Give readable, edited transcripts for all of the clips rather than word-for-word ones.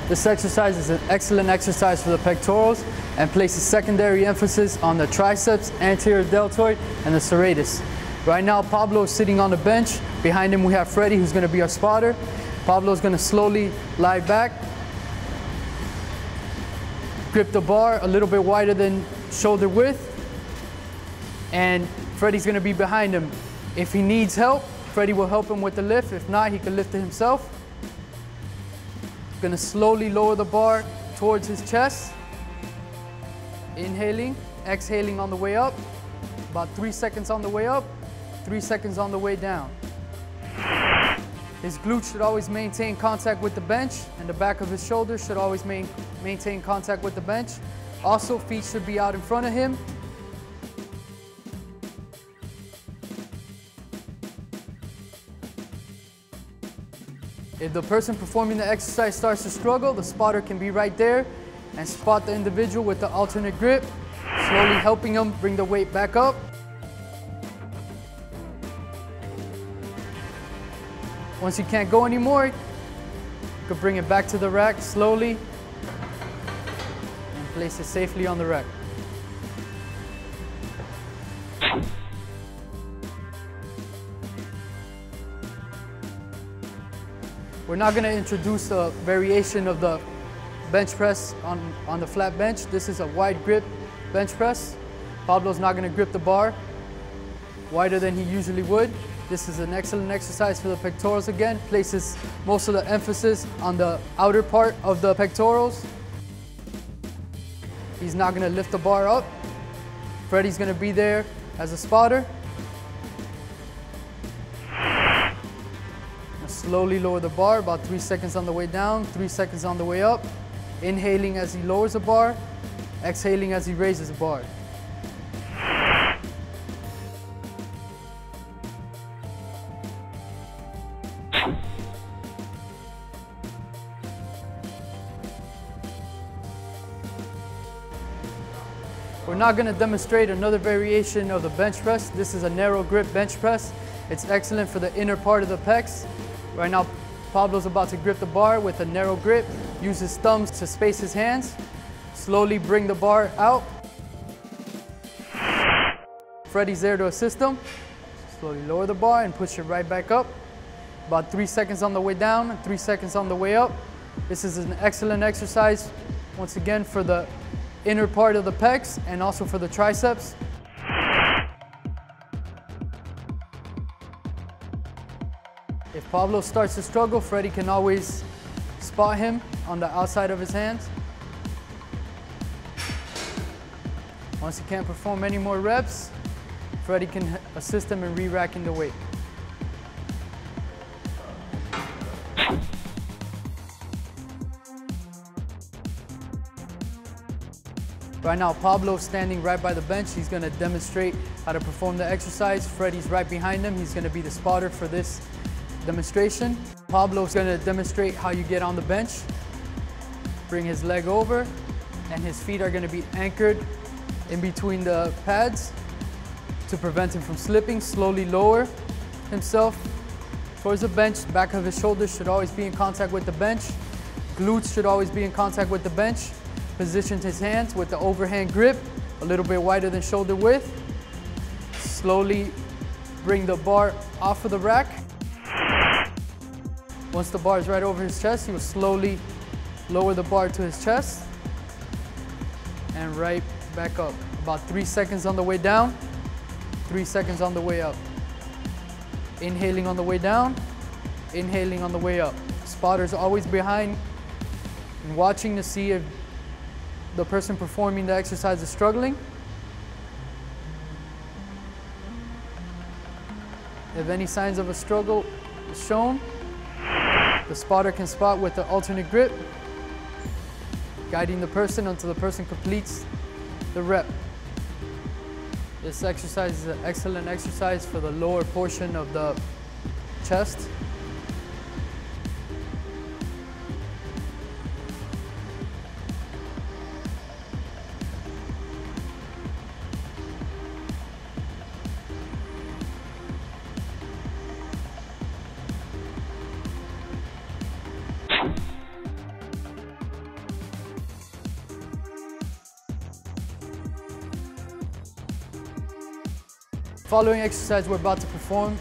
This exercise is an excellent exercise for the pectorals and places secondary emphasis on the triceps, anterior deltoid, and the serratus. Right now, Pablo is sitting on the bench. Behind him, we have Freddie, who's going to be our spotter. Pablo is going to slowly lie back, grip the bar a little bit wider than shoulder width, and Freddie's going to be behind him. If he needs help, Freddie will help him with the lift. If not, he can lift it himself. Going to slowly lower the bar towards his chest. Inhaling, exhaling on the way up. About 3 seconds on the way up, 3 seconds on the way down. His glutes should always maintain contact with the bench, and the back of his shoulders should always maintain contact with the bench. Also, feet should be out in front of him. If the person performing the exercise starts to struggle, the spotter can be right there and spot the individual with the alternate grip, slowly helping them bring the weight back up. Once you can't go anymore, you can bring it back to the rack slowly and place it safely on the rack. We're not going to introduce a variation of the bench press on the flat bench. This is a wide grip bench press. Pablo's not going to grip the bar wider than he usually would. This is an excellent exercise for the pectorals again. Places most of the emphasis on the outer part of the pectorals. He's not going to lift the bar up. Freddie's going to be there as a spotter. Slowly lower the bar, about 3 seconds on the way down, 3 seconds on the way up. Inhaling as he lowers the bar, exhaling as he raises the bar. We're not going to demonstrate another variation of the bench press. This is a narrow grip bench press. It's excellent for the inner part of the pecs. Right now, Pablo's about to grip the bar with a narrow grip. Use his thumbs to space his hands. Slowly bring the bar out. Freddie's there to assist him. Slowly lower the bar and push it right back up. About 3 seconds on the way down and 3 seconds on the way up. This is an excellent exercise, once again, for the inner part of the pecs and also for the triceps. If Pablo starts to struggle, Freddie can always spot him on the outside of his hands. Once he can't perform any more reps, Freddie can assist him in re-racking the weight. Right now, Pablo's standing right by the bench. He's going to demonstrate how to perform the exercise. Freddie's right behind him. He's going to be the spotter for this demonstration. Pablo's going to demonstrate how you get on the bench. Bring his leg over, and his feet are going to be anchored in between the pads to prevent him from slipping. Slowly lower himself towards the bench. Back of his shoulders should always be in contact with the bench. Glutes should always be in contact with the bench. Position his hands with the overhand grip, a little bit wider than shoulder width. Slowly bring the bar off of the rack. Once the bar is right over his chest, he will slowly lower the bar to his chest and right back up. About 3 seconds on the way down, 3 seconds on the way up. Inhaling on the way down, inhaling on the way up. Spotter's always behind and watching to see if the person performing the exercise is struggling. If any signs of a struggle is shown, the spotter can spot with the alternate grip, guiding the person until the person completes the rep. This exercise is an excellent exercise for the lower portion of the chest. following exercise we're about to perform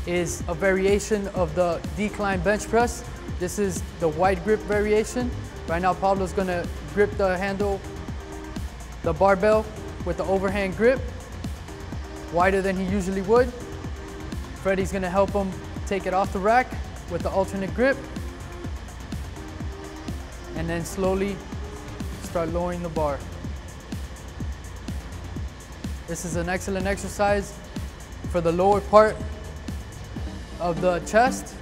is a variation of the decline bench press. This is the wide grip variation. Right now, Pablo's gonna grip the handle, the barbell with the overhand grip, wider than he usually would. Freddie's gonna help him take it off the rack with the alternate grip, and then slowly start lowering the bar. This is an excellent exercise for the lower part of the chest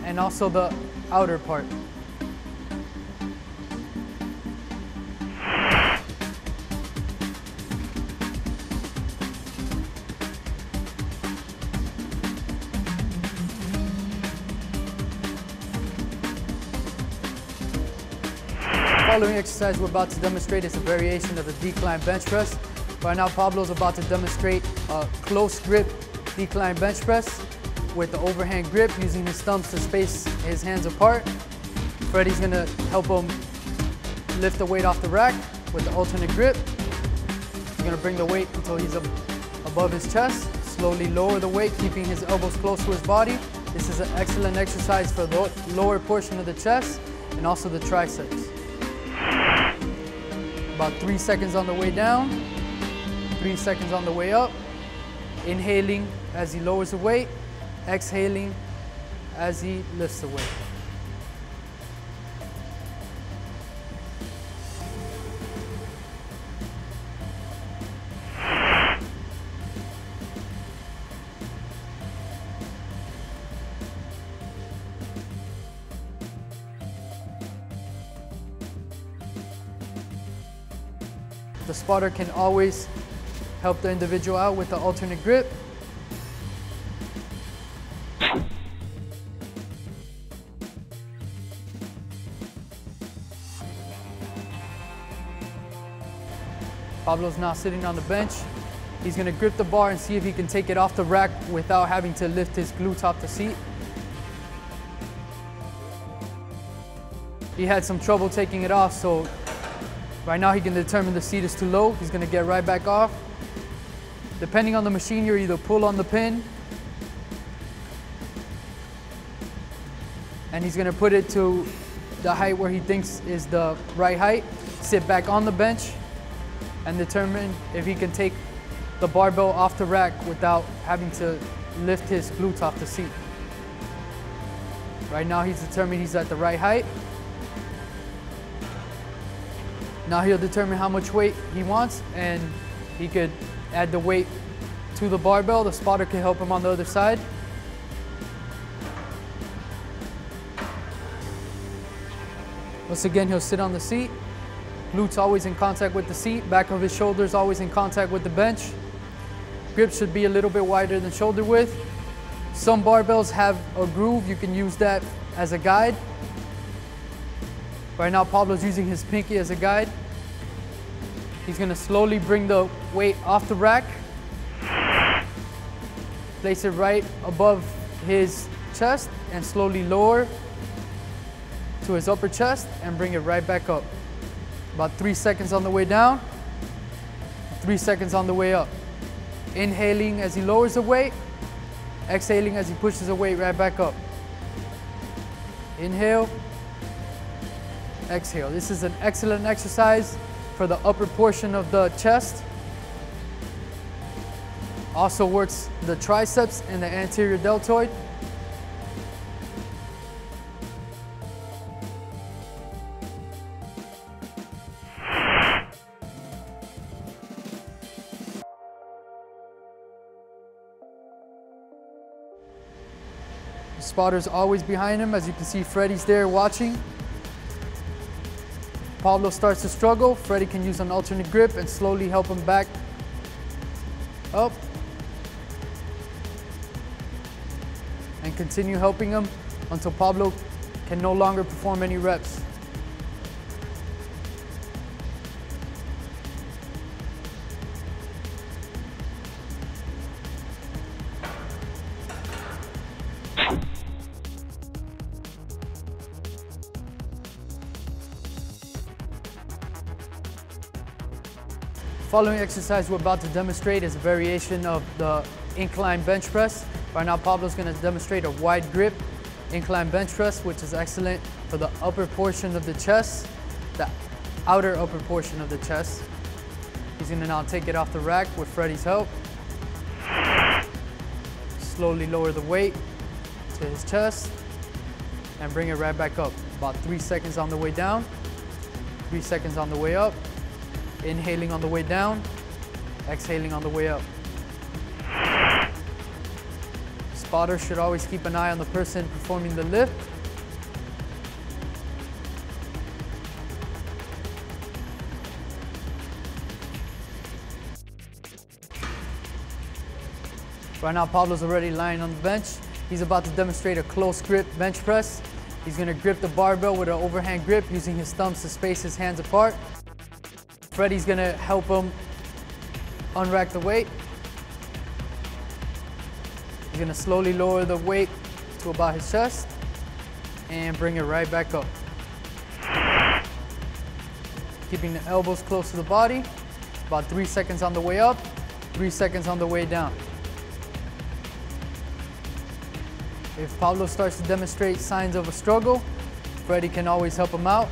and also the outer part. The following exercise we're about to demonstrate is a variation of the decline bench press. Right now, Pablo's about to demonstrate a close grip decline bench press with the overhand grip, using his thumbs to space his hands apart. Freddie's gonna help him lift the weight off the rack with the alternate grip. He's gonna bring the weight until he's above his chest. Slowly lower the weight, keeping his elbows close to his body. This is an excellent exercise for the lower portion of the chest and also the triceps. About 3 seconds on the way down, 3 seconds on the way up. Inhaling as he lowers the weight, exhaling as he lifts the weight. The spotter can always help the individual out with the alternate grip. Pablo's now sitting on the bench. He's gonna grip the bar and see if he can take it off the rack without having to lift his glutes off the seat. He had some trouble taking it off, so right now he can determine the seat is too low. He's gonna get right back off. Depending on the machine, you either pull on the pin and he's gonna put it to the height where he thinks is the right height, sit back on the bench and determine if he can take the barbell off the rack without having to lift his glutes off the seat. Right now he's determined he's at the right height. Now he'll determine how much weight he wants and he could add the weight to the barbell. The spotter can help him on the other side. Once again, he'll sit on the seat. Glutes always in contact with the seat. Back of his shoulders always in contact with the bench. Grip should be a little bit wider than shoulder width. Some barbells have a groove. You can use that as a guide. Right now, Pablo's using his pinky as a guide. He's gonna slowly bring the weight off the rack. Place it right above his chest and slowly lower to his upper chest and bring it right back up. About 3 seconds on the way down, 3 seconds on the way up. Inhaling as he lowers the weight, exhaling as he pushes the weight right back up. Inhale, exhale. This is an excellent exercise for the upper portion of the chest. Also works the triceps and the anterior deltoid. The spotter's always behind him. As you can see, Freddie's there watching. Pablo starts to struggle. Freddie can use an alternate grip and slowly help him back up. And continue helping him until Pablo can no longer perform any reps. The following exercise we're about to demonstrate is a variation of the incline bench press. Right now, Pablo's gonna demonstrate a wide grip incline bench press, which is excellent for the upper portion of the chest, the outer upper portion of the chest. He's gonna now take it off the rack with Freddie's help. Slowly lower the weight to his chest and bring it right back up. About 3 seconds on the way down, 3 seconds on the way up. Inhaling on the way down, exhaling on the way up. Spotter should always keep an eye on the person performing the lift. Right now, Pablo's already lying on the bench. He's about to demonstrate a close grip bench press. He's gonna grip the barbell with an overhand grip using his thumbs to space his hands apart. Freddie's gonna help him unrack the weight. He's gonna slowly lower the weight to about his chest and bring it right back up. Keeping the elbows close to the body. About 3 seconds on the way up, 3 seconds on the way down. If Pablo starts to demonstrate signs of a struggle, Freddie can always help him out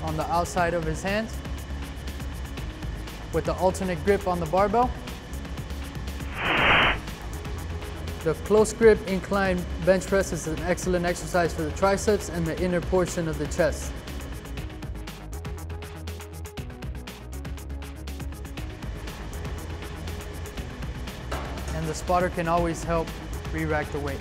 on the outside of his hands with the alternate grip on the barbell. The close grip incline bench press is an excellent exercise for the triceps and the inner portion of the chest. And the spotter can always help re-rack the weight.